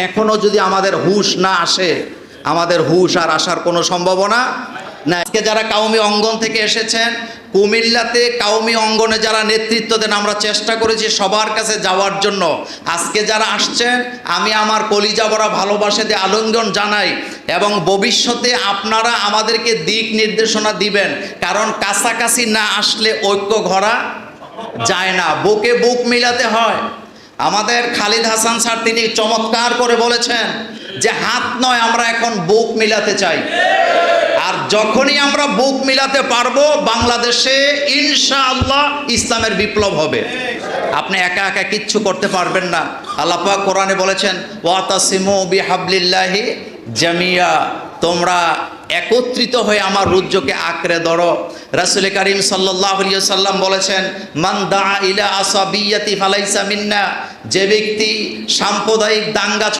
এখনো যদি আমাদের হুঁশ না আসে, আমাদের হুঁশ আর আসার কোনো সম্ভাবনা না। আজকে যারা কাউমি অঙ্গন থেকে এসেছেন, কুমিল্লাতে কাউমি অঙ্গনে যারা নেতৃত্ব দেন, আমরা চেষ্টা করেছি সবার কাছে যাওয়ার জন্য। আজকে যারা আসছেন, আমি আমার কলিজা ভরা ভালোবাসা দিয়ে আলিঙ্গন জানাই, এবং ভবিষ্যতে আপনারা আমাদেরকে দিক নির্দেশনা দিবেন, কারণ কাছাকাছি না আসলে ঐক্য গড়া যায় না, বুকে বুক মিলাতে হয়। আমাদের খালিদ হাসান স্যার তিনি চমৎকার করে বলেছেন যে হাত নয়, আমরা এখন বুক মিলাতে চাই। আর যখনই আমরা বুক মিলাতে পারবো, বাংলাদেশে ইনশাআল্লাহ ইসলামের বিপ্লব হবে। আপনি একা একা কিচ্ছু করতে পারবেন না। আল্লাহ পাক কোরআনে বলেছেন, ওয়াতাসিমু বিহাবলিল্লাহি জামিয়া, তোমরা একত্রিত হয়ে আমার রুজ্জকে আঁকড়ে ধরো। রাসূল করিম সাল্লাল্লাহু আলাইহি ওয়াসাল্লাম বলেছেন, মান দা ইলা আসাবিয়াতি ফালাইসা মিন্না, যে ব্যক্তি সাম্প্রদায়িক দাঙ্গা